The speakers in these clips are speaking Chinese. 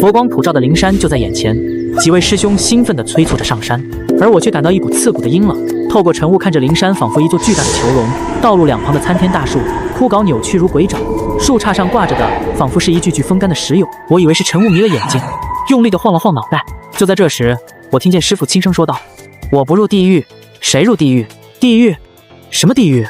佛光普照的灵山就在眼前，几位师兄兴奋地催促着上山，而我却感到一股刺骨的阴冷。透过晨雾看着灵山，仿佛一座巨大的囚笼，道路两旁的参天大树枯槁扭曲如鬼爪，树杈上挂着的仿佛是一具具风干的石俑。我以为是晨雾迷了眼睛，用力地晃了晃脑袋。就在这时，我听见师父轻声说道：“我不入地狱，谁入地狱？地狱？什么地狱？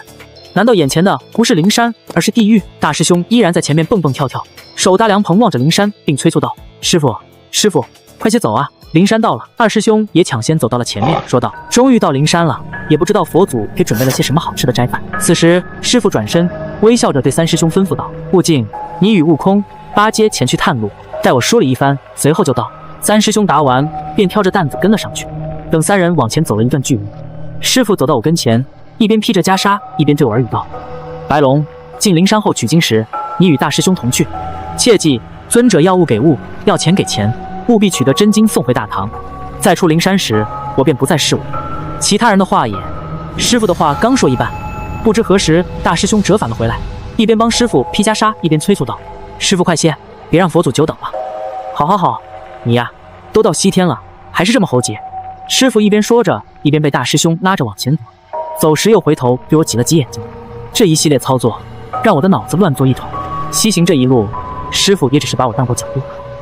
难道眼前的不是灵山，而是地狱？”大师兄依然在前面蹦蹦跳跳，手搭凉棚望着灵山，并催促道：“师父，师父，快些走啊！灵山到了。”二师兄也抢先走到了前面，说道：“终于到灵山了，也不知道佛祖给准备了些什么好吃的斋饭。”此时，师父转身微笑着对三师兄吩咐道：“悟净，你与悟空、八戒前去探路，待我说了一番，随后就到。”三师兄答完，便挑着担子跟了上去。等三人往前走了一段距离，师父走到我跟前，一边披着袈裟，一边对我耳语道：“白龙，进灵山后取经时，你与大师兄同去，切记尊者要物给物，要钱给钱，务必取得真经送回大唐。再出灵山时，我便不再是我。”其他人的话也，师父的话刚说一半，不知何时大师兄折返了回来，一边帮师父披袈裟，一边催促道：“师父快些，别让佛祖久等了。”“好好好，你呀，都到西天了，还是这么猴急。”师父一边说着，一边被大师兄拉着往前走，走时又回头对我挤了挤眼睛。这一系列操作让我的脑子乱作一团。西行这一路，师父也只是把我当作讲路，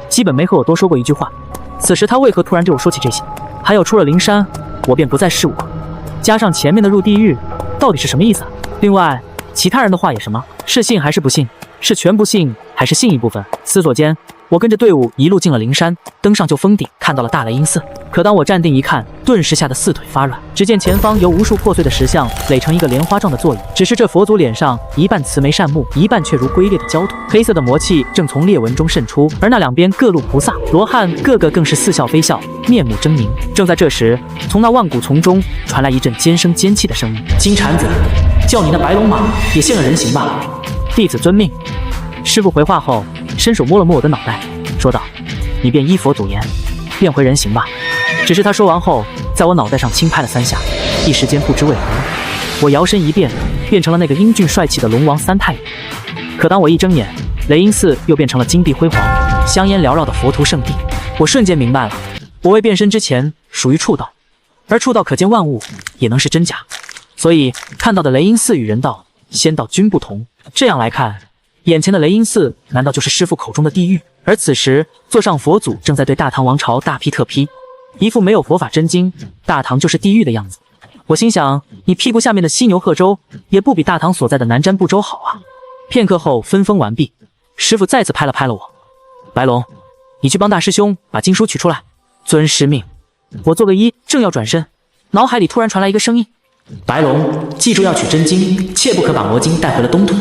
基本没和我多说过一句话。此时他为何突然对我说起这些？还有出了灵山，我便不再是我，加上前面的入地狱，到底是什么意思啊？另外，其他人的话也什么？是信还是不信？是全不信还是信一部分？思索间，我跟着队伍一路进了灵山，登上就峰顶，看到了大雷音寺。可当我站定一看，顿时吓得四腿发软。只见前方由无数破碎的石像垒成一个莲花状的座椅，只是这佛祖脸上一半慈眉善目，一半却如龟裂的焦土，黑色的魔气正从裂纹中渗出。而那两边各路菩萨罗汉，个个更是似笑非笑，面目狰狞。正在这时，从那万古丛中传来一阵尖声尖气的声音：“金蝉子，叫你那白龙马也现了人形吧！”弟子遵命。师父回话后，伸手摸了摸我的脑袋，说道：“你便依佛祖言，变回人形吧。”只是他说完后，在我脑袋上轻拍了3下，一时间不知为何，我摇身一变，变成了那个英俊帅气的龙王三太爷。可当我一睁眼，雷音寺又变成了金碧辉煌、香烟缭绕的佛徒圣地。我瞬间明白了，我未变身之前属于畜道，而畜道可见万物，也能是真假。所以看到的雷音寺与人道、仙道均不同。这样来看，眼前的雷音寺难道就是师父口中的地狱？而此时座上佛祖正在对大唐王朝大批特批，一副没有佛法真经，大唐就是地狱的样子。我心想，你屁股下面的犀牛贺州也不比大唐所在的南瞻部洲好啊。片刻后分封完毕，师父再次拍了拍了我：“白龙，你去帮大师兄把经书取出来。”遵师命。我做个揖，正要转身，脑海里突然传来一个声音：“白龙，记住要取真经，切不可把魔经带回了东土。”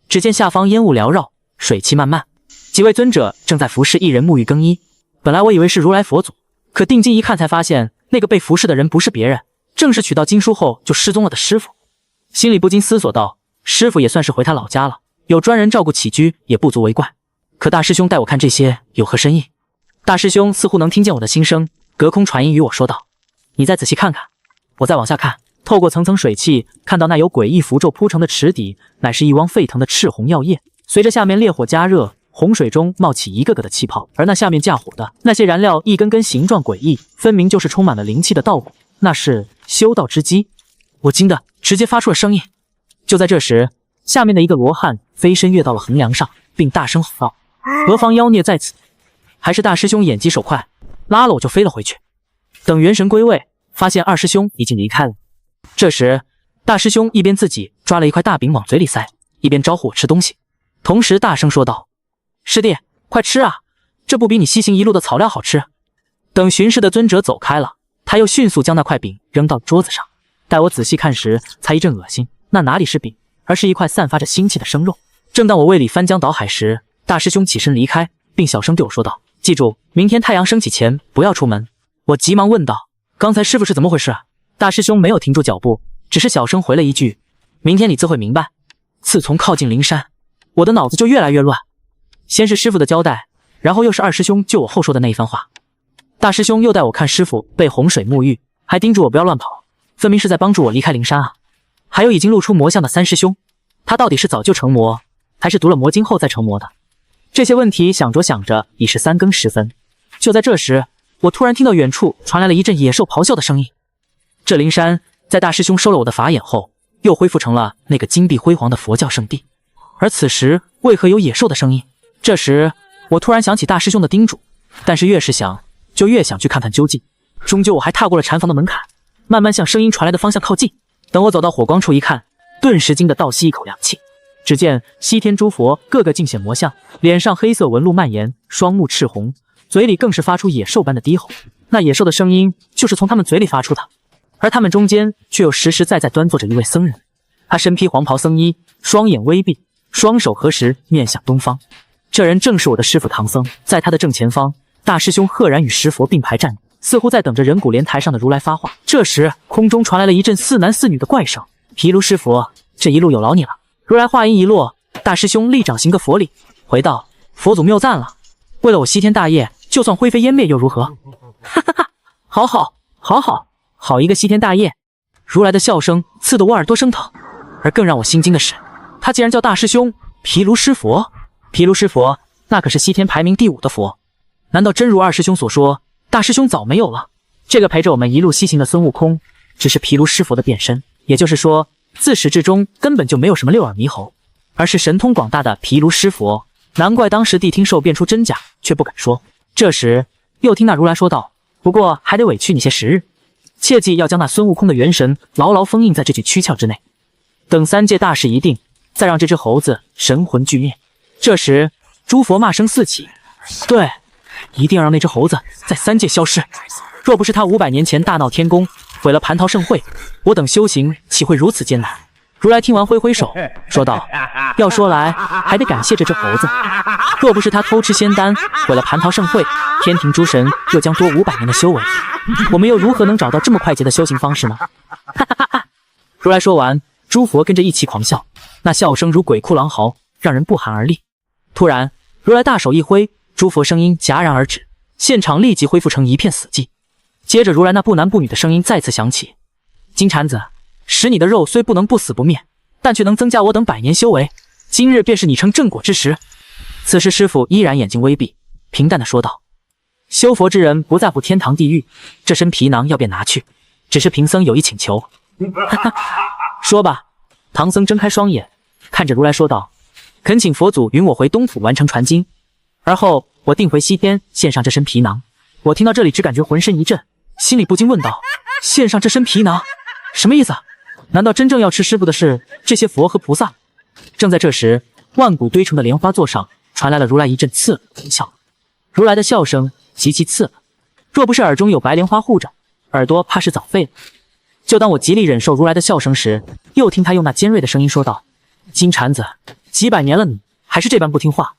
只见下方烟雾缭绕，水汽漫漫，几位尊者正在服侍一人沐浴更衣。本来我以为是如来佛祖，可定睛一看才发现，那个被服侍的人不是别人，正是取到经书后就失踪了的师父。心里不禁思索道：师父也算是回他老家了，有专人照顾起居也不足为怪。可大师兄带我看这些有何深意？大师兄似乎能听见我的心声，隔空传音与我说道：“你再仔细看看。”我再往下看，透过层层水汽，看到那由诡异符咒铺成的池底，乃是一汪沸腾的赤红药液。随着下面烈火加热，洪水中冒起一个个的气泡，而那下面架火的那些燃料一根根形状诡异，分明就是充满了灵气的道骨，那是修道之基。我惊得直接发出了声音。就在这时，下面的一个罗汉飞身跃到了横梁上，并大声吼道：“何方妖孽在此？”还是大师兄眼疾手快，拉了我就飞了回去。等元神归位，发现二师兄已经离开了。这时大师兄一边自己抓了一块大饼往嘴里塞，一边招呼我吃东西，同时大声说道：“师弟，快吃啊，这不比你西行一路的草料好吃。”等巡视的尊者走开了，他又迅速将那块饼扔到桌子上。待我仔细看时，才一阵恶心，那哪里是饼，而是一块散发着腥气的生肉。正当我胃里翻江倒海时，大师兄起身离开，并小声对我说道：“记住，明天太阳升起前不要出门。”我急忙问道：“刚才师父是怎么回事？”大师兄没有停住脚步，只是小声回了一句：“明天你自会明白。”自从靠近灵山，我的脑子就越来越乱。先是师父的交代，然后又是二师兄救我后说的那一番话。大师兄又带我看师父被洪水沐浴，还叮嘱我不要乱跑，分明是在帮助我离开灵山啊。还有已经露出魔相的三师兄，他到底是早就成魔，还是读了魔经后再成魔的？这些问题想着想着，已是3更时分。就在这时，我突然听到远处传来了一阵野兽咆哮的声音。这灵山在大师兄收了我的法眼后，又恢复成了那个金碧辉煌的佛教圣地。而此时为何有野兽的声音？这时我突然想起大师兄的叮嘱，但是越是想，就越想去看看究竟。终究我还踏过了禅房的门槛，慢慢向声音传来的方向靠近。等我走到火光处一看，顿时惊得倒吸一口凉气。只见西天诸佛个个尽显魔相，脸上黑色纹路蔓延，双目赤红，嘴里更是发出野兽般的低吼。那野兽的声音就是从他们嘴里发出的，而他们中间却又实实在在端坐着一位僧人。他身披黄袍僧衣，双眼微闭，双手合十，面向东方。这人正是我的师父唐僧。在他的正前方，大师兄赫然与石佛并排站，似乎在等着人骨莲台上的如来发话。这时空中传来了一阵似男似女的怪声：“毗卢师佛，这一路有劳你了。”如来话音一落，大师兄立掌行个佛礼，回道：“佛祖谬赞了，为了我西天大业，就算灰飞烟灭又如何？”哈哈哈，好好好好好一个西天大业！如来的笑声刺得我耳朵生疼。而更让我心惊的是，他竟然叫大师兄毗卢师佛。毗卢师佛那可是西天排名第5的佛，难道真如二师兄所说，大师兄早没有了？这个陪着我们一路西行的孙悟空，只是毗卢师佛的变身，也就是说，自始至终根本就没有什么六耳猕猴，而是神通广大的毗卢师佛。难怪当时谛听兽辨出真假，却不敢说。这时又听那如来说道：“不过还得委屈你些时日，切记要将那孙悟空的元神牢牢封印在这具躯壳之内，等3界大事一定，再让这只猴子神魂俱灭。”这时诸佛骂声四起：“对，一定要让那只猴子在3界消失。若不是他500年前大闹天宫，毁了蟠桃盛会，我等修行岂会如此艰难？”如来听完挥挥手说道：“要说来还得感谢这只猴子，若不是他偷吃仙丹，毁了蟠桃盛会，天庭诸神又将多500年的修为，我们又如何能找到这么快捷的修行方式呢？”哈哈哈哈！如来说完，诸佛跟着一起狂笑，那笑声如鬼哭狼嚎，让人不寒而栗。突然，如来大手一挥，诸佛声音戛然而止，现场立即恢复成一片死寂。接着，如来那不男不女的声音再次响起：“金蝉子，使你的肉虽不能不死不灭，但却能增加我等100年修为。今日便是你成正果之时。”此时师父依然眼睛微闭，平淡地说道：“修佛之人不在乎天堂地狱，这身皮囊要便拿去，只是贫僧有一请求。”哈哈，说吧。唐僧睁开双眼，看着如来说道：“恳请佛祖允我回东土完成传经，而后我定回西天献上这身皮囊。”我听到这里只感觉浑身一震，心里不禁问道：“献上这身皮囊，什么意思？难道真正要吃师傅的是这些佛和菩萨？”正在这时，万古堆成的莲花座上传来了如来一阵刺耳的笑。如来的笑声极其刺耳，若不是耳中有白莲花护着，耳朵怕是早废了。就当我极力忍受如来的笑声时，又听他用那尖锐的声音说道：“金蝉子，几百年了，你还是这般不听话。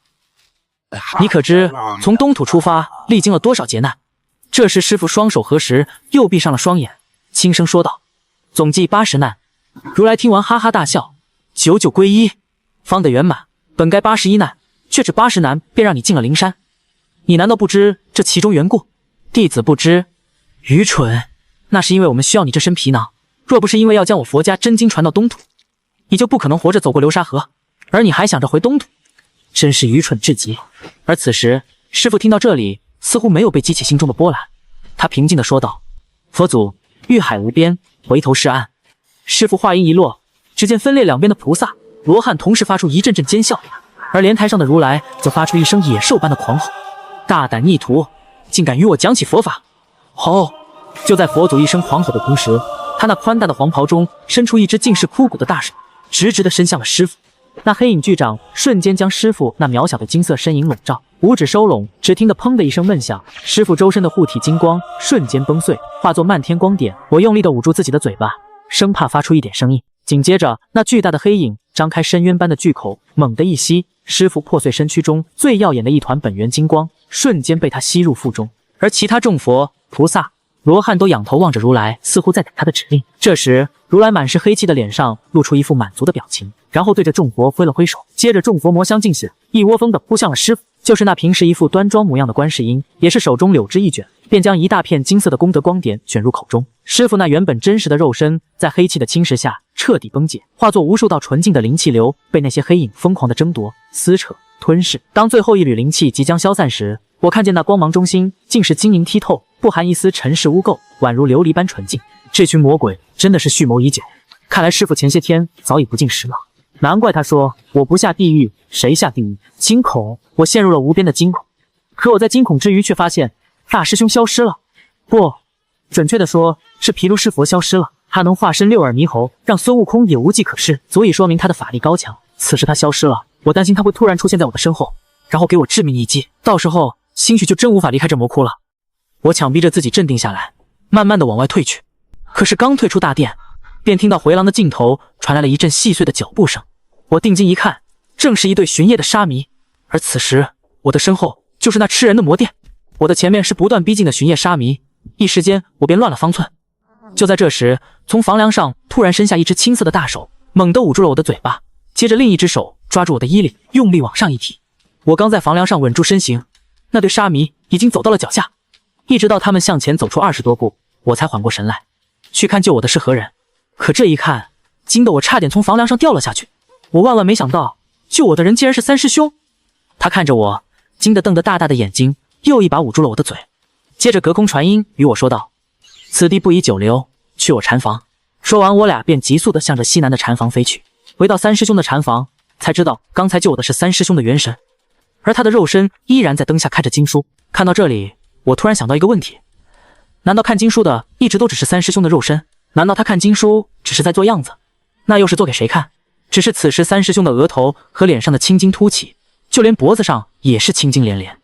你可知从东土出发历经了多少劫难？”这时师父双手合十，又闭上了双眼，轻声说道：“总计80难。”如来听完哈哈大笑：“99归一，方得圆满。本该81难，却只80难便让你进了灵山。你难道不知这其中缘故？”弟子不知。愚蠢！那是因为我们需要你这身皮囊，若不是因为要将我佛家真经传到东土，你就不可能活着走过流沙河，而你还想着回东土，真是愚蠢至极。而此时师父听到这里，似乎没有被激起心中的波澜，他平静地说道：“佛祖，欲海无边，回头是岸。”师父话音一落，只见分列两边的菩萨、罗汉同时发出一阵阵尖笑，而莲台上的如来则发出一声野兽般的狂吼：“大胆逆徒，竟敢与我讲起佛法！”吼！就在佛祖一声狂吼的同时，他那宽大的黄袍中伸出一只尽是枯骨的大手，直直地伸向了师父。那黑影巨掌瞬间将师父那渺小的金色身影笼罩，五指收拢，只听得砰的一声闷响，师父周身的护体金光瞬间崩碎，化作漫天光点。我用力地捂住自己的嘴巴，生怕发出一点声音。紧接着，那巨大的黑影张开深渊般的巨口，猛地一吸，师父破碎身躯中最耀眼的一团本源金光瞬间被他吸入腹中。而其他众佛、菩萨、罗汉都仰头望着如来，似乎在等他的指令。这时，如来满是黑气的脸上露出一副满足的表情，然后对着众佛挥了挥手，接着众佛魔香尽显，一窝蜂地扑向了师父。就是那平时一副端庄模样的观世音，也是手中柳枝一卷，便将一大片金色的功德光点卷入口中。师父那原本真实的肉身，在黑气的侵蚀下彻底崩解，化作无数道纯净的灵气流，被那些黑影疯狂地争夺、撕扯、吞噬。当最后一缕灵气即将消散时，我看见那光芒中心竟是晶莹剔透，不含一丝尘世污垢，宛如琉璃般纯净。这群魔鬼真的是蓄谋已久，看来师父前些天早已不进食了。难怪他说我不下地狱，谁下地狱？惊恐，我陷入了无边的惊恐。可我在惊恐之余，却发现大师兄消失了。不，准确的说是毗卢湿佛消失了。他能化身六耳猕猴，让孙悟空也无计可施，足以说明他的法力高强。此时他消失了，我担心他会突然出现在我的身后，然后给我致命一击，到时候兴许就真无法离开这魔窟了。我强逼着自己镇定下来，慢慢的往外退去。可是刚退出大殿，便听到回廊的尽头传来了一阵细碎的脚步声。我定睛一看，正是一队巡夜的沙弥。而此时我的身后就是那吃人的魔殿，我的前面是不断逼近的巡夜沙弥，一时间我便乱了方寸。就在这时，从房梁上突然伸下一只青色的大手，猛地捂住了我的嘴巴，接着另一只手抓住我的衣领，用力往上一提。我刚在房梁上稳住身形，那对沙弥已经走到了脚下，一直到他们向前走出20多步，我才缓过神来，去看救我的是何人。可这一看，惊得我差点从房梁上掉了下去。我万万没想到，救我的人竟然是三师兄。他看着我，惊得瞪得大大的眼睛，又一把捂住了我的嘴，接着隔空传音与我说道：“此地不宜久留，去我禅房。”说完，我俩便急速地向着西南的禅房飞去。回到三师兄的禅房，才知道刚才救我的是三师兄的元神，而他的肉身依然在灯下看着经书。看到这里，我突然想到一个问题：难道看经书的一直都只是三师兄的肉身？难道他看经书只是在做样子？那又是做给谁看？只是此时三师兄的额头和脸上的青筋凸起，就连脖子上也是青筋连连。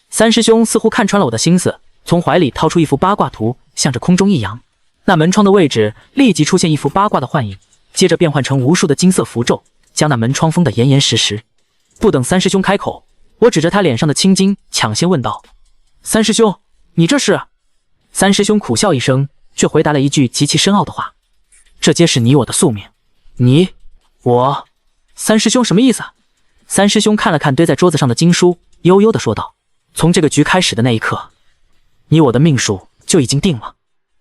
三师兄似乎看穿了我的心思，从怀里掏出一幅八卦图，向着空中一扬，那门窗的位置立即出现一幅八卦的幻影，接着变换成无数的金色符咒，将那门窗封得严严实实。不等三师兄开口，我指着他脸上的青筋，抢先问道：“三师兄，你这是？”三师兄苦笑一声，却回答了一句极其深奥的话：“这皆是你我的宿命。”你，我，三师兄什么意思？三师兄看了看堆在桌子上的经书，悠悠地说道：“从这个局开始的那一刻，你我的命数就已经定了。”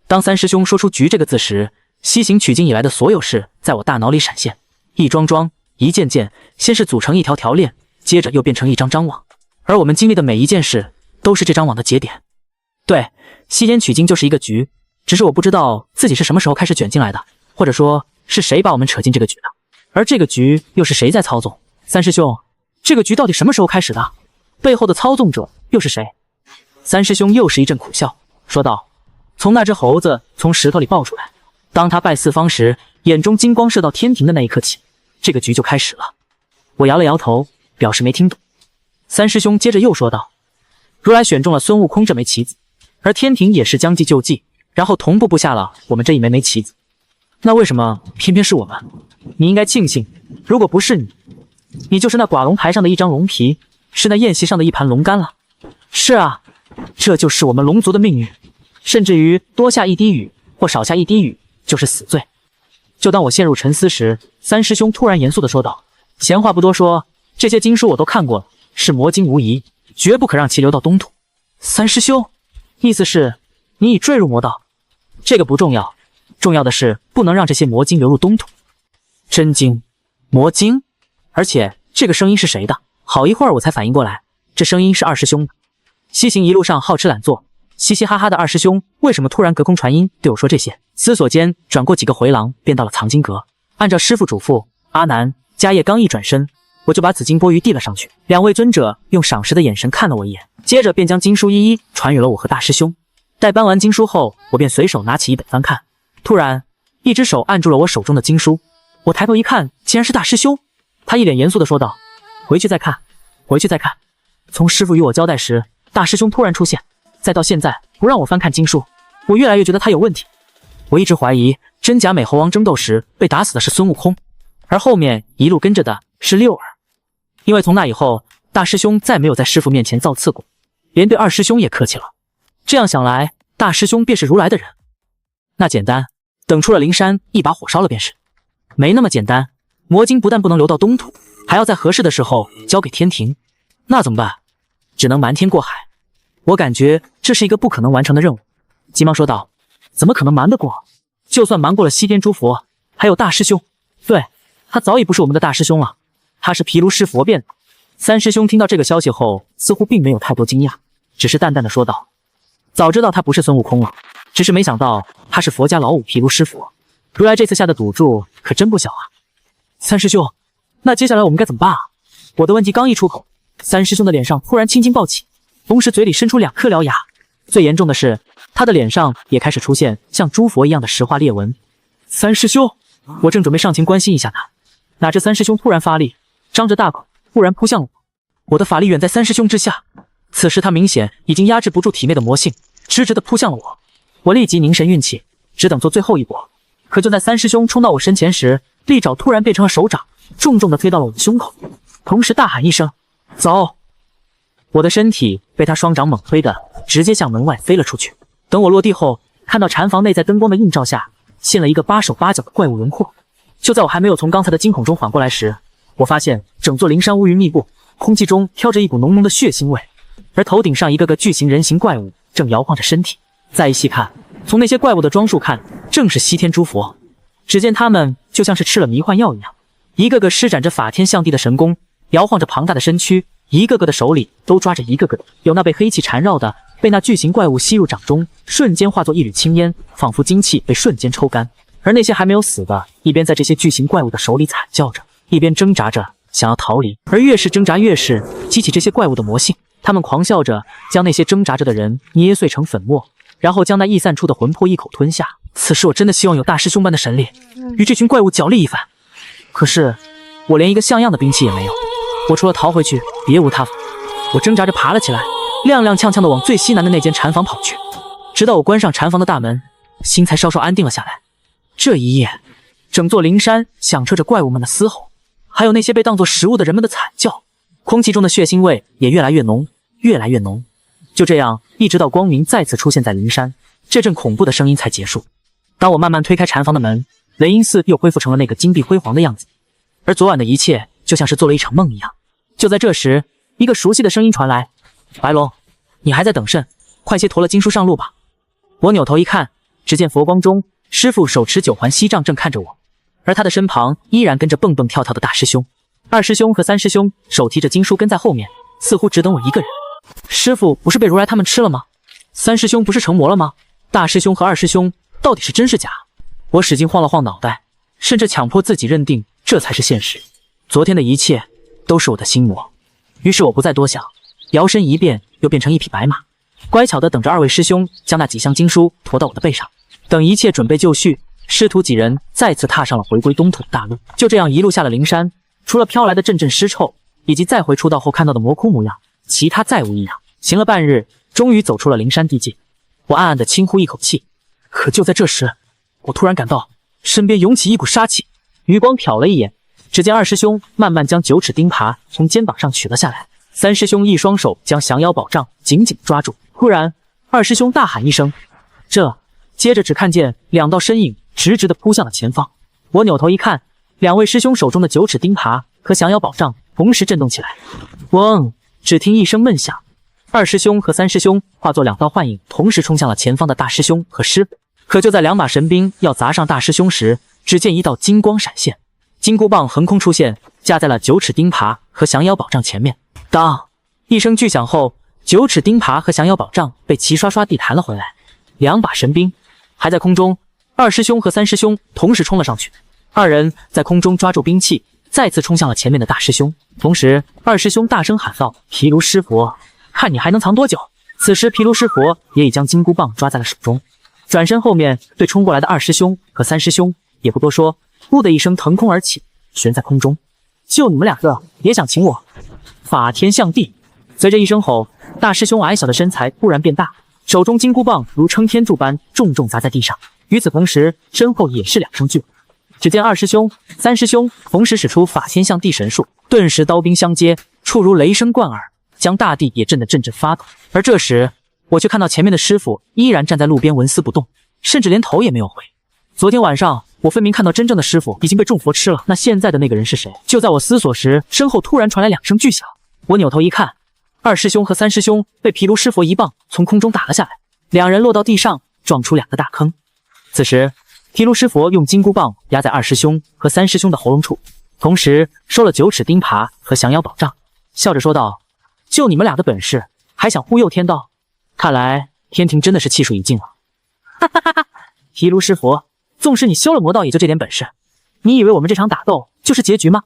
当三师兄说出局这个字时，西行取经以来的所有事在我大脑里闪现，一桩桩，一件件，先是组成一条条链，接着又变成一张张网，而我们经历的每一件事都是这张网的节点。对，西天取经就是一个局，只是我不知道自己是什么时候开始卷进来的，或者说是谁把我们扯进这个局的，而这个局又是谁在操纵？三师兄，这个局到底什么时候开始的？背后的操纵者又是谁？三师兄又是一阵苦笑，说道：“从那只猴子从石头里爆出来，当他拜四方时，眼中金光射到天庭的那一刻起，这个局就开始了。”我摇了摇头，表示没听懂。三师兄接着又说道：“如来选中了孙悟空这枚棋子，而天庭也是将计就计，然后同步布下了我们这一枚棋子。那为什么偏偏是我们？你应该庆幸，如果不是你，你就是那寡龙台上的一张龙皮，是那宴席上的一盘龙肝了。是啊，这就是我们龙族的命运，甚至于多下一滴雨或少下一滴雨就是死罪。”就当我陷入沉思时，三师兄突然严肃地说道：“闲话不多说，这些经书我都看过了，是魔经无疑，绝不可让其流到东土。”三师兄，意思是你已坠入魔道？这个不重要，重要的是不能让这些魔经流入东土。真经？魔经？而且这个声音是谁的？好一会儿我才反应过来，这声音是二师兄的。西行一路上好吃懒做，嘻嘻哈哈的二师兄为什么突然隔空传音对我说这些？思索间转过几个回廊，便到了藏经阁。按照师父嘱咐，阿难、迦叶刚一转身，我就把紫金钵盂递了上去。两位尊者用赏识的眼神看了我一眼，接着便将经书一一传与了我和大师兄。待搬完经书后，我便随手拿起一本翻看，突然一只手按住了我手中的经书。我抬头一看，竟然是大师兄。他一脸严肃地说道：“回去再看，回去再看。”从师父与我交代时，大师兄突然出现，再到现在不让我翻看经书，我越来越觉得他有问题。我一直怀疑真假美猴王争斗时被打死的是孙悟空，而后面一路跟着的是六耳。因为从那以后，大师兄再没有在师父面前造次过，连对二师兄也客气了。这样想来，大师兄便是如来的人。那简单，等出了灵山，一把火烧了便是。没那么简单，魔经不但不能流到东土，还要在合适的时候交给天庭。那怎么办？只能瞒天过海。我感觉这是一个不可能完成的任务。急忙说道：“怎么可能瞒得过？就算瞒过了西天诸佛，还有大师兄。对，他早已不是我们的大师兄了，他是毗卢湿佛变的。三师兄听到这个消息后，似乎并没有太多惊讶，只是淡淡的说道：“早知道他不是孙悟空了，只是没想到他是佛家老五毗卢师傅。如来这次下的赌注可真不小啊！”三师兄，那接下来我们该怎么办啊？我的问题刚一出口，三师兄的脸上突然青筋暴起，同时嘴里伸出2颗獠牙。最严重的是，他的脸上也开始出现像诸佛一样的石化裂纹。三师兄，我正准备上前关心一下他，哪知三师兄突然发力，张着大口，突然扑向了我。我的法力远在三师兄之下，此时他明显已经压制不住体内的魔性，直直地扑向了我。我立即凝神运气，只等做最后一搏。可就在三师兄冲到我身前时，利爪突然变成了手掌，重重地飞到了我的胸口，同时大喊一声：“走！”我的身体被他双掌猛推的，直接向门外飞了出去。等我落地后，看到禅房内在灯光的映照下，现了一个8手8脚的怪物轮廓。就在我还没有从刚才的惊恐中缓过来时，我发现整座灵山乌云密布，空气中飘着一股浓浓的血腥味，而头顶上一个个巨型人形怪物正摇晃着身体。再一细看，从那些怪物的装束看，正是西天诸佛。只见他们就像是吃了迷幻药一样，一个个施展着法天象地的神功，摇晃着庞大的身躯，一个个的手里都抓着一个个的，有那被黑气缠绕的，被那巨型怪物吸入掌中，瞬间化作一缕青烟，仿佛精气被瞬间抽干。而那些还没有死的，一边在这些巨型怪物的手里惨叫着，一边挣扎着想要逃离，而越是挣扎越是激起这些怪物的魔性。他们狂笑着将那些挣扎着的人捏碎成粉末，然后将那溢散出的魂魄一口吞下。此时我真的希望有大师兄般的神力，与这群怪物角力一番。可是我连一个像样的兵器也没有，我除了逃回去别无他法。我挣扎着爬了起来，踉踉跄跄地往最西南的那间禅房跑去，直到我关上禅房的大门，心才稍稍安定了下来。这一夜，整座灵山响彻着怪物们的嘶吼，还有那些被当作食物的人们的惨叫，空气中的血腥味也越来越浓，越来越浓。就这样，一直到光明再次出现在灵山，这阵恐怖的声音才结束。当我慢慢推开禅房的门，雷音寺又恢复成了那个金碧辉煌的样子，而昨晚的一切就像是做了一场梦一样。就在这时，一个熟悉的声音传来：“白龙，你还在等甚？快些驮了经书上路吧。”我扭头一看，只见佛光中师父手持9环锡杖正看着我，而他的身旁依然跟着蹦蹦跳跳的大师兄。二师兄和三师兄手提着经书跟在后面，似乎只等我一个人。师父不是被如来他们吃了吗？三师兄不是成魔了吗？大师兄和二师兄到底是真是假？我使劲晃了晃脑袋，甚至强迫自己认定这才是现实。昨天的一切都是我的心魔。于是我不再多想，摇身一变又变成一匹白马，乖巧地等着二位师兄将那几箱经书驮到我的背上。等一切准备就绪，师徒几人再次踏上了回归东土的大路。就这样一路下了灵山，除了飘来的阵阵尸臭，以及再回出道后看到的魔窟模样，其他再无异样。行了半日，终于走出了灵山地界。我暗暗地轻呼一口气。可就在这时，我突然感到身边涌起一股杀气，余光瞟了一眼，只见二师兄慢慢将9齿钉耙从肩膀上取了下来，三师兄一双手将降妖宝杖紧紧抓住。突然，二师兄大喊一声：“这！”接着只看见2道身影直直地扑向了前方。我扭头一看，2位师兄手中的9齿钉耙和降妖宝杖同时震动起来。嗡！只听一声闷响，二师兄和三师兄化作2道幻影，同时冲向了前方的大师兄和师父。可就在2把神兵要砸上大师兄时，只见一道金光闪现，金箍棒横空出现，架在了9齿钉耙和降妖宝杖前面。当一声巨响后，9齿钉耙和降妖宝杖被齐刷刷地弹了回来。2把神兵还在空中，二师兄和三师兄同时冲了上去，二人在空中抓住兵器，再次冲向了前面的大师兄。同时，二师兄大声喊道：“毗卢师佛，看你还能藏多久！”此时，毗卢师佛也已将金箍棒抓在了手中，转身后面对冲过来的二师兄和三师兄也不多说，噗的一声腾空而起，悬在空中。就你们2个也想擒我？法天象地！随着一声吼，大师兄矮小的身材突然变大，手中金箍棒如撑天柱般重重砸在地上。与此同时，身后也是2声巨响。只见二师兄、三师兄同时使出法天象地神术，顿时刀兵相接，触如雷声贯耳，将大地也震得阵阵发抖。而这时，我却看到前面的师傅依然站在路边纹丝不动，甚至连头也没有回。昨天晚上，我分明看到真正的师傅已经被众佛吃了，那现在的那个人是谁？就在我思索时，身后突然传来2声巨响。我扭头一看，二师兄和三师兄被毗卢师佛一棒从空中打了下来，2人落到地上，撞出2个大坑。此时，毗卢师佛用金箍棒压在二师兄和三师兄的喉咙处，同时收了9齿钉耙和降妖宝杖，笑着说道：“就你们俩的本事，还想忽悠天道？看来天庭真的是气数已尽了。”哈哈哈哈！毗卢师佛，纵使你修了魔道，也就这点本事。你以为我们这场打斗就是结局吗？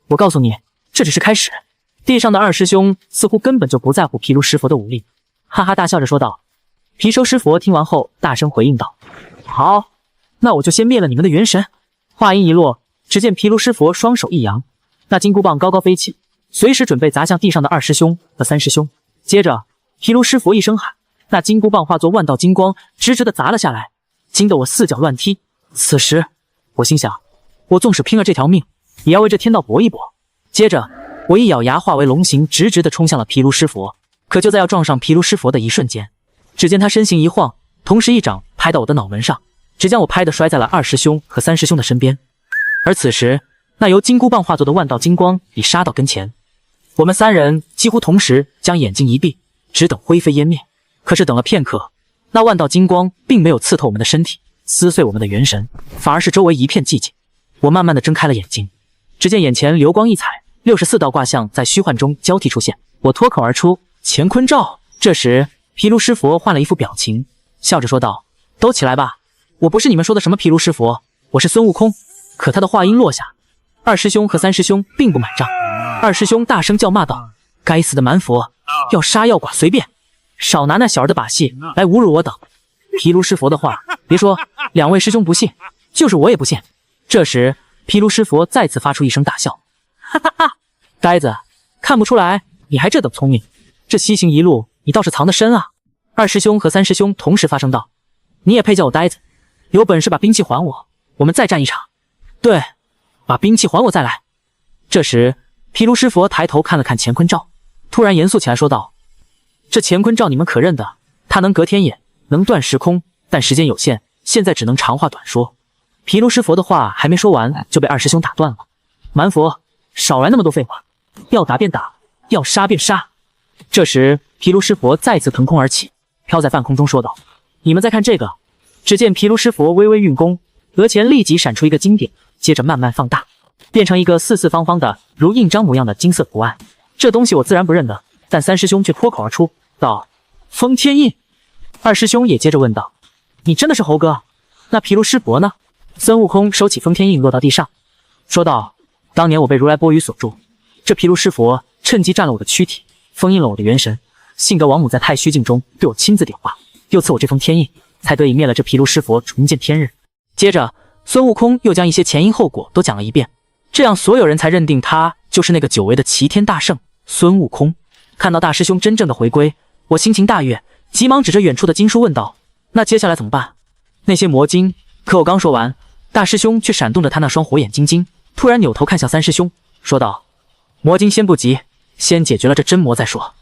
我告诉你，这只是开始。地上的二师兄似乎根本就不在乎毗卢师佛的武力，哈哈大笑着说道。毗收师佛听完后大声回应道：“好，那我就先灭了你们的元神。”话音一落，只见毗卢师佛双手一扬，那金箍棒高高飞起，随时准备砸向地上的二师兄和三师兄。接着，毗卢师佛一声喊，那金箍棒化作万道金光，直直地砸了下来，惊得我四脚乱踢。此时，我心想，我纵使拼了这条命，也要为这天道搏一搏。接着，我一咬牙化为龙形，直直地冲向了毗卢师佛。可就在要撞上毗卢师佛的一瞬间，只见他身形一晃，同时一掌拍到我的脑门上，只将我拍得摔在了二师兄和三师兄的身边。而此时，那由金箍棒化作的万道金光已杀到跟前，我们三人几乎同时将眼睛一闭，只等灰飞烟灭。可是等了片刻，那万道金光并没有刺透我们的身体，撕碎我们的元神，反而是周围一片寂静。我慢慢地睁开了眼睛，只见眼前流光溢彩，64道卦象在虚幻中交替出现。我脱口而出：“乾坤罩。”这时，毗卢师佛换了一副表情，笑着说道：“都起来吧，我不是你们说的什么毗卢师佛，我是孙悟空。”可他的话音落下，二师兄和三师兄并不买账。二师兄大声叫骂道：“该死的蛮佛，要杀要剐随便，少拿那小儿的把戏来侮辱我等。”毗卢师佛的话，别说两位师兄不信，就是我也不信。这时，毗卢师佛再次发出一声大笑：“哈哈哈！呆子，看不出来你还这等聪明，这西行一路你倒是藏得深啊！”二师兄和三师兄同时发声道：“你也配叫我呆子？有本事把兵器还我，我们再战一场。”“对，把兵器还我再来。”这时，毗卢师佛抬头看了看乾坤罩，突然严肃起来说道：“这乾坤罩你们可认得？它能隔天眼，能断时空，但时间有限，现在只能长话短说。”毗卢师佛的话还没说完，就被二师兄打断了：“蛮佛，少来那么多废话，要打便打，要杀便杀。”这时，毗卢师佛再次腾空而起，飘在半空中说道：“你们再看这个。”只见毗卢师佛微微运功，额前立即闪出一个金点，接着慢慢放大，变成一个四四方方的如印章模样的金色图案。这东西我自然不认得，但三师兄却脱口而出道：“封天印。”二师兄也接着问道：“你真的是猴哥？那毗卢师佛呢？”孙悟空收起封天印落到地上，说道：“当年我被如来波语所助，这毗卢师佛趁机占了我的躯体，封印了我的元神。幸得王母在太虚境中对我亲自点化，又赐我这封天印，才得以灭了这毗卢师佛，重见天日。”接着，孙悟空又将一些前因后果都讲了一遍，这样所有人才认定他就是那个久违的齐天大圣孙悟空。看到大师兄真正的回归，我心情大悦，急忙指着远处的经书问道：“那接下来怎么办？那些魔经？”可我刚说完，大师兄却闪动着他那双火眼金睛，突然扭头看向三师兄，说道：“魔经先不急，先解决了这真魔再说。”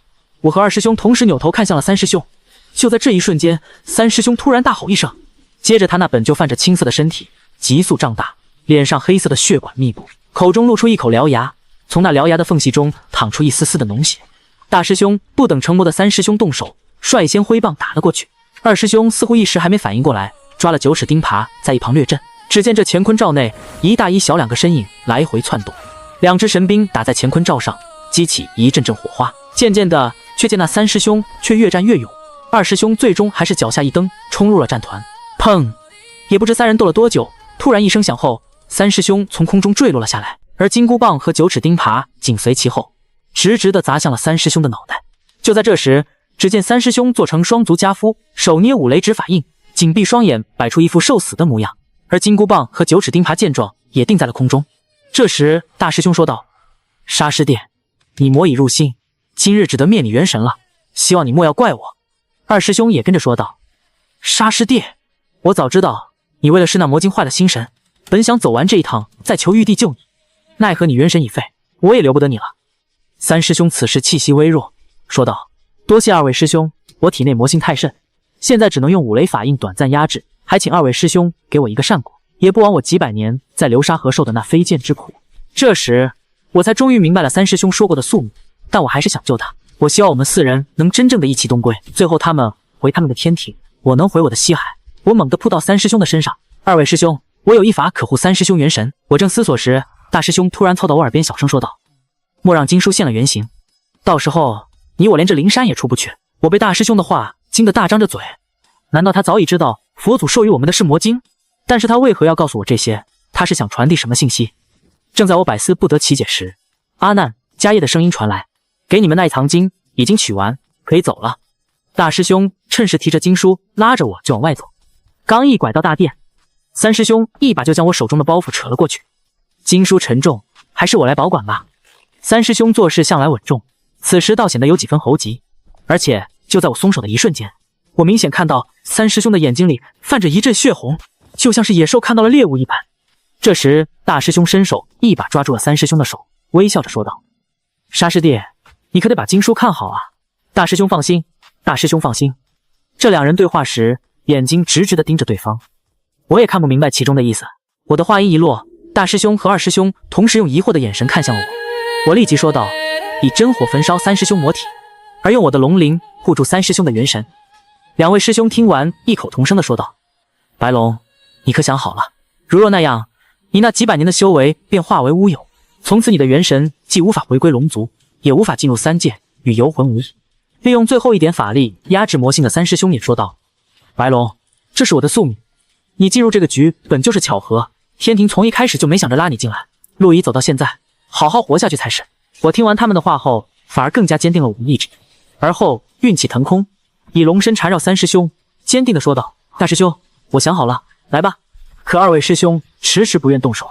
我和二师兄同时扭头看向了三师兄，就在这一瞬间，三师兄突然大吼一声，接着他那本就泛着青色的身体急速胀大，脸上黑色的血管密布，口中露出一口獠牙，从那獠牙的缝隙中淌出一丝丝的脓血。大师兄不等成魔的三师兄动手，率先挥棒打了过去。二师兄似乎一时还没反应过来，抓了9齿钉耙在一旁掠阵。只见这乾坤罩内一大一小两个身影来回窜动，两只神兵打在乾坤罩上，激起一阵阵火花。渐渐的，却见那三师兄却越战越勇，二师兄最终还是脚下一蹬，冲入了战团。砰！也不知三人斗了多久，突然一声响后，三师兄从空中坠落了下来，而金箍棒和9齿钉耙紧随其后，直直地砸向了三师兄的脑袋。就在这时，只见三师兄做成双足夹夫，手捏五雷指法印，紧闭双眼，摆出一副受死的模样。而金箍棒和9齿钉耙见状，也定在了空中。这时，大师兄说道：“沙师弟，你魔已入心，今日只得灭你元神了，希望你莫要怪我。”二师兄也跟着说道：“沙师弟，我早知道你为了是那魔晶坏了心神，本想走完这一趟再求玉帝救你，奈何你元神已废，我也留不得你了。”三师兄此时气息微弱，说道：“多谢二位师兄，我体内魔性太甚，现在只能用五雷法印短暂压制，还请二位师兄给我一个善果，也不枉我几百年在流沙河受的那飞剑之苦。”这时我才终于明白了三师兄说过的宿命，但我还是想救他。我希望我们4人能真正的一起东归，最后他们回他们的天庭，我能回我的西海。我猛地扑到三师兄的身上：“二位师兄，我有一法可护三师兄元神。”我正思索时，大师兄突然凑到我耳边小声说道：“莫让经书现了原形。”到时候你我连这灵山也出不去。我被大师兄的话惊得大张着嘴，难道他早已知道佛祖授予我们的是魔经？但是他为何要告诉我这些？他是想传递什么信息？正在我百思不得其解时，阿难、迦叶的声音传来：“给你们那一藏经已经取完，可以走了。”大师兄趁势提着经书，拉着我就往外走。刚一拐到大殿，三师兄一把就将我手中的包袱扯了过去。经书沉重，还是我来保管吧。三师兄做事向来稳重，此时倒显得有几分猴急。而且就在我松手的一瞬间，我明显看到三师兄的眼睛里泛着一阵血红，就像是野兽看到了猎物一般。这时大师兄伸手一把抓住了三师兄的手，微笑着说道：“沙师弟，你可得把经书看好啊。”大师兄放心，大师兄放心。这两人对话时，眼睛直直地盯着对方，我也看不明白其中的意思。我的话音一落，大师兄和二师兄同时用疑惑的眼神看向了我。我立即说道：“以真火焚烧三师兄魔体，而用我的龙灵护住三师兄的元神。”两位师兄听完，异口同声地说道：“白龙，你可想好了？如若那样，你那几百年的修为便化为乌有，从此你的元神既无法回归龙族，也无法进入三界，与游魂无异。”利用最后一点法力压制魔性的三师兄也说道：“白龙，这是我的宿命。你进入这个局本就是巧合，天庭从一开始就没想着拉你进来，路已走到现在，好好活下去才是。”我听完他们的话后，反而更加坚定了我的意志。而后运气腾空，以龙身缠绕三师兄，坚定地说道：“大师兄，我想好了，来吧。”可二位师兄迟迟不愿动手。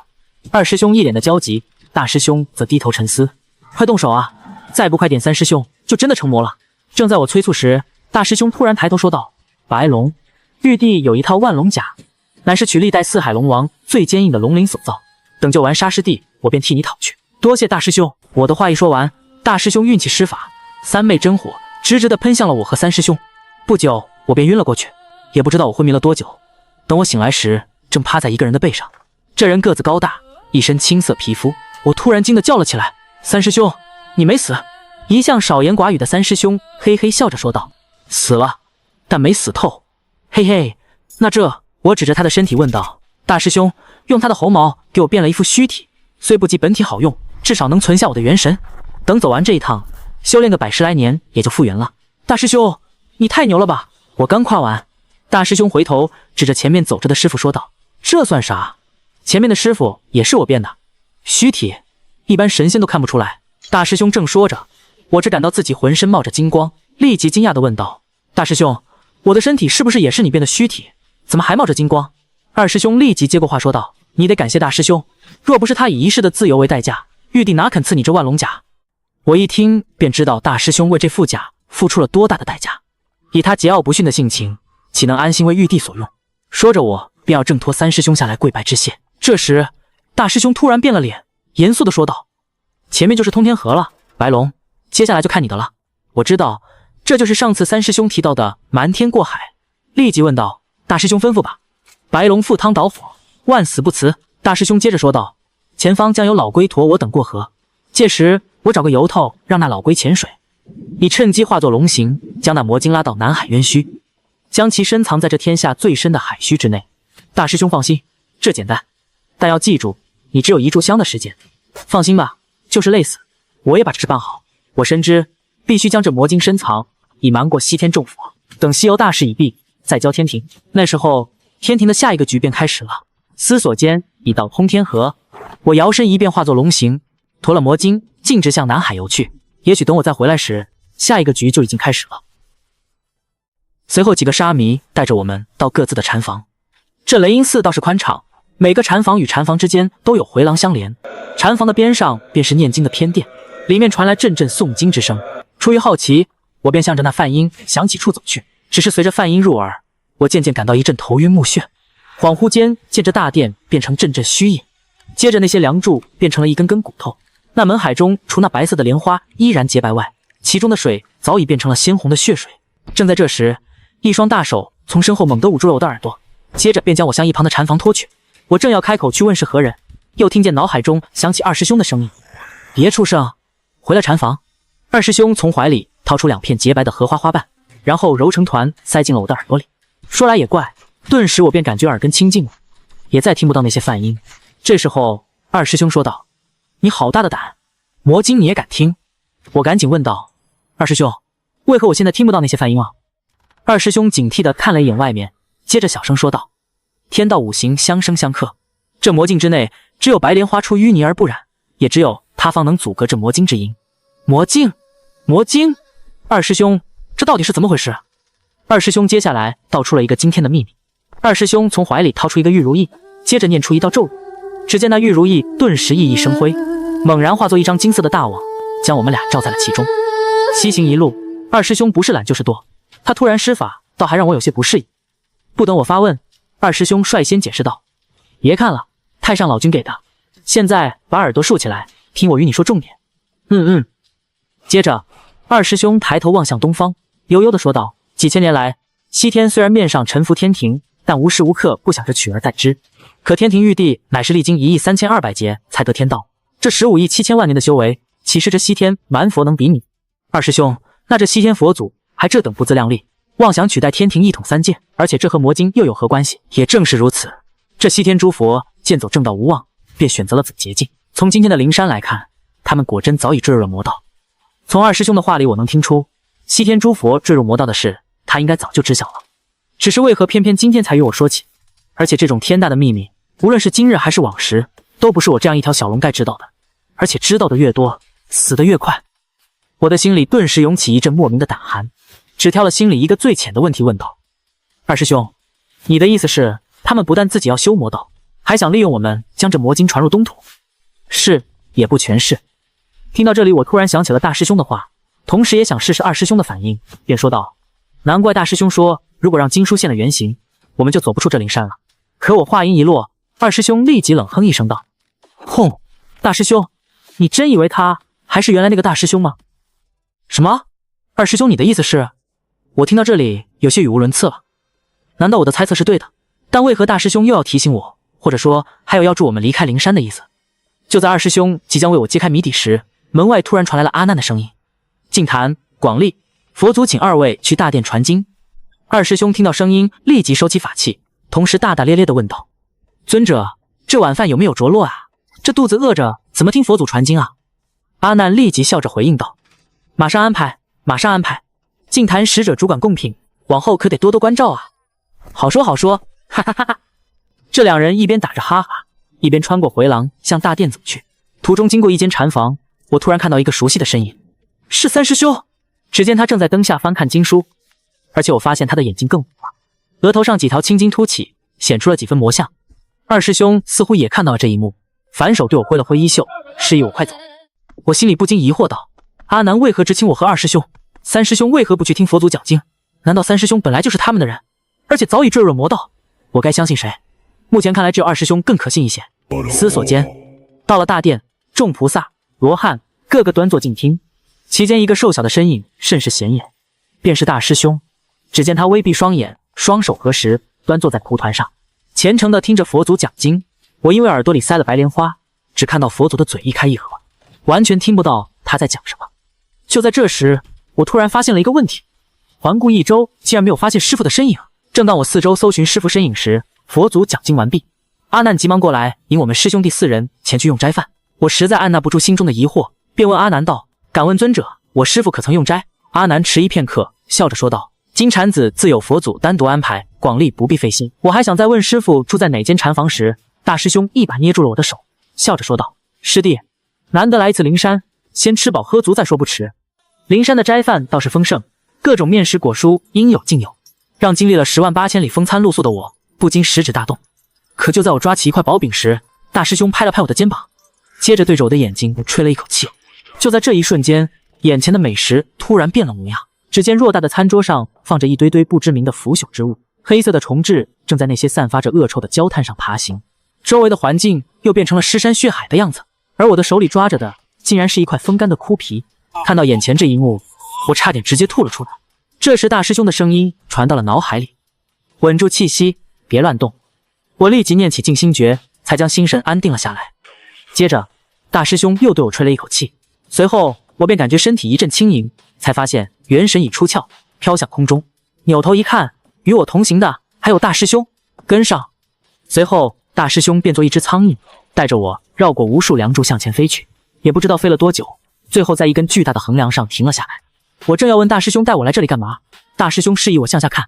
二师兄一脸的焦急，大师兄则低头沉思：“快动手啊！再不快点，三师兄就真的成魔了。”正在我催促时，大师兄突然抬头说道：“白龙，玉帝有一套万龙甲，乃是取历代四海龙王最坚硬的龙鳞所造。等救完沙师弟，我便替你讨去。”多谢大师兄。我的话一说完，大师兄运气施法，三昧真火直直地喷向了我和三师兄。不久，我便晕了过去，也不知道我昏迷了多久。等我醒来时，正趴在一个人的背上，这人个子高大，一身青色皮肤。我突然惊得叫了起来：“三师兄，你没死！”一向少言寡语的三师兄嘿嘿笑着说道：“死了，但没死透。”嘿嘿，那这……我指着他的身体问道：“大师兄，用他的猴毛给我变了一副虚体，虽不及本体好用，至少能存下我的元神。等走完这一趟，修炼个100-10来年也就复原了。”大师兄，你太牛了吧！我刚夸完，大师兄回头指着前面走着的师傅说道：“这算啥？前面的师傅也是我变的，虚体，一般神仙都看不出来。”大师兄正说着，我只感到自己浑身冒着金光，立即惊讶地问道：“大师兄，我的身体是不是也是你变的虚体？怎么还冒着金光？”二师兄立即接过话说道：“你得感谢大师兄，若不是他以一世的自由为代价，玉帝哪肯赐你这万龙甲？”我一听便知道大师兄为这副甲付出了多大的代价，以他桀骜不驯的性情，岂能安心为玉帝所用？说着，我便要挣脱三师兄下来跪拜致谢。这时，大师兄突然变了脸，严肃地说道：“前面就是通天河了，白龙，接下来就看你的了。”我知道这就是上次三师兄提到的瞒天过海，立即问道：“大师兄吩咐吧。”白龙赴汤蹈火，万死不辞。大师兄接着说道：“前方将有老龟驮我等过河，届时我找个由头让那老龟潜水，你趁机化作龙形，将那魔晶拉到南海渊虚，将其深藏在这天下最深的海虚之内。大师兄放心，这简单，但要记住，你只有1炷香的时间。放心吧，就是累死，我也把这事办好。我深知必须将这魔晶深藏，以瞒过西天众佛。等西游大事已毕，再交天庭。那时候天庭的下一个局便开始了。思索间已到通天河，我摇身一变化作龙形，驮了魔晶径直向南海游去。也许等我再回来时，下一个局就已经开始了。随后几个沙弥带着我们到各自的禅房。这雷音寺倒是宽敞，每个禅房与禅房之间都有回廊相连，禅房的边上便是念经的偏殿，里面传来阵阵诵经之声。出于好奇，我便向着那梵音响起处走去。只是随着梵音入耳，我渐渐感到一阵头晕目眩，恍惚间见这大殿变成阵阵虚影，接着那些梁柱变成了一根根骨头。那门海中除那白色的莲花依然洁白外，其中的水早已变成了鲜红的血水。正在这时，一双大手从身后猛地捂住了我的耳朵，接着便将我向一旁的禅房拖去。我正要开口去问是何人，又听见脑海中响起二师兄的声音：“别出声，回来禅房。”二师兄从怀里掏出2片洁白的荷花花瓣，然后揉成团塞进了我的耳朵里。说来也怪，顿时我便感觉耳根清净了，也再听不到那些梵音。这时候二师兄说道：“你好大的胆，魔经你也敢听？我赶紧问道：“二师兄，为何我现在听不到那些梵音了？”二师兄警惕地看了一眼外面，接着小声说道：“天道五行相生相克，这魔镜之内只有白莲花出淤泥而不染，也只有它方能阻隔这魔晶之音。”魔镜，魔晶，二师兄，这到底是怎么回事？二师兄接下来道出了一个惊天的秘密。二师兄从怀里掏出一个玉如意，接着念出一道咒语，只见那玉如意顿时熠熠生辉，猛然化作一张金色的大网，将我们俩罩在了其中。西行一路，二师兄不是懒就是惰，他突然施法，倒还让我有些不适应。不等我发问，二师兄率先解释道：“别看了，太上老君给的，现在把耳朵竖起来，听我与你说重点。”接着，二师兄抬头望向东方，悠悠地说道：“几千年来，西天虽然面上臣服天庭，但无时无刻不想着取而代之。可天庭玉帝乃是历经1亿3200劫才得天道，这15亿7000万年的修为，岂是这西天蛮佛能比拟？二师兄，那这西天佛祖还这等不自量力，妄想取代天庭一统三界，而且这和魔晶又有何关系？也正是如此，这西天诸佛见走正道无望，便选择了此捷径。从今天的灵山来看，他们果真早已坠入了魔道。从二师兄的话里，我能听出西天诸佛坠入魔道的事，他应该早就知晓了，只是为何偏偏今天才与我说起？而且这种天大的秘密，无论是今日还是往时，都不是我这样一条小龙盖知道的，而且知道的越多，死得越快。我的心里顿时涌起一阵莫名的胆寒，只挑了心里一个最浅的问题问道：“二师兄，你的意思是，他们不但自己要修魔道，还想利用我们将这魔晶传入东土？”是，也不全是。听到这里，我突然想起了大师兄的话，同时也想试试二师兄的反应，便说道：“难怪大师兄说，如果让经书现了原形，我们就走不出这灵山了。”可我话音一落，二师兄立即冷哼一声道：“轰！大师兄，你真以为他还是原来那个大师兄吗？”“什么？二师兄，你的意思是？”我听到这里有些语无伦次了。难道我的猜测是对的？但为何大师兄又要提醒我，或者说还有要助我们离开灵山的意思？就在二师兄即将为我揭开谜底时，门外突然传来了阿难的声音：“净坛、广利，佛祖请二位去大殿传经。”二师兄听到声音，立即收起法器，同时大大咧咧地问道：“尊者，这晚饭有没有着落啊？这肚子饿着，怎么听佛祖传经啊？”阿难立即笑着回应道：“马上安排，马上安排。净坛使者主管贡品，往后可得多多关照啊。”好说好说，哈哈哈哈。这两人一边打着哈哈，一边穿过回廊向大殿走去。途中经过一间禅房，我突然看到一个熟悉的身影，是三师兄。只见他正在灯下翻看经书，而且我发现他的眼睛更红了，额头上几条青筋凸起，显出了几分魔相。二师兄似乎也看到了这一幕，反手对我挥了挥衣袖，示意我快走。我心里不禁疑惑道：阿难为何只请我和二师兄？三师兄为何不去听佛祖讲经？难道三师兄本来就是他们的人，而且早已坠入了魔道？我该相信谁？目前看来只有二师兄更可信一些。思索间，到了大殿，众菩萨、罗汉个个端坐静听，其间一个瘦小的身影甚是显眼，便是大师兄。只见他微闭双眼，双手合十，端坐在蒲团上，虔诚地听着佛祖讲经。我因为耳朵里塞了白莲花，只看到佛祖的嘴一开一合，完全听不到他在讲什么。就在这时，我突然发现了一个问题，环顾一周，竟然没有发现师父的身影。正当我四周搜寻师父身影时，佛祖讲经完毕，阿难急忙过来引我们师兄弟4人前去用斋饭。我实在按捺不住心中的疑惑，便问阿难道：“敢问尊者，我师父可曾用斋？”阿难迟疑片刻，笑着说道：“金蝉子自有佛祖单独安排，广利不必费心。”我还想再问师父住在哪间禅房时，大师兄一把捏住了我的手，笑着说道：“师弟，难得来一次灵山，先吃饱喝足再说不迟。”灵山的斋饭倒是丰盛，各种面食果蔬应有尽有，让经历了10万8千里风餐露宿的我不禁食指大动。可就在我抓起一块薄饼时，大师兄拍了拍我的肩膀，接着对着我的眼睛吹了一口气。就在这一瞬间，眼前的美食突然变了模样。只见偌大的餐桌上放着一堆堆不知名的腐朽之物，黑色的虫豸正在那些散发着恶臭的焦炭上爬行，周围的环境又变成了尸山血海的样子，而我的手里抓着的竟然是一块风干的枯皮。看到眼前这一幕，我差点直接吐了出来。这时大师兄的声音传到了脑海里：“稳住气息，别乱动。”我立即念起静心诀，才将心神安定了下来。接着大师兄又对我吹了一口气，随后我便感觉身体一阵轻盈，才发现元神已出窍，飘向空中。扭头一看，与我同行的还有大师兄，跟上。随后大师兄变作一只苍蝇，带着我绕过无数梁柱向前飞去。也不知道飞了多久，最后在一根巨大的横梁上停了下来。我正要问大师兄带我来这里干嘛，大师兄示意我向下看，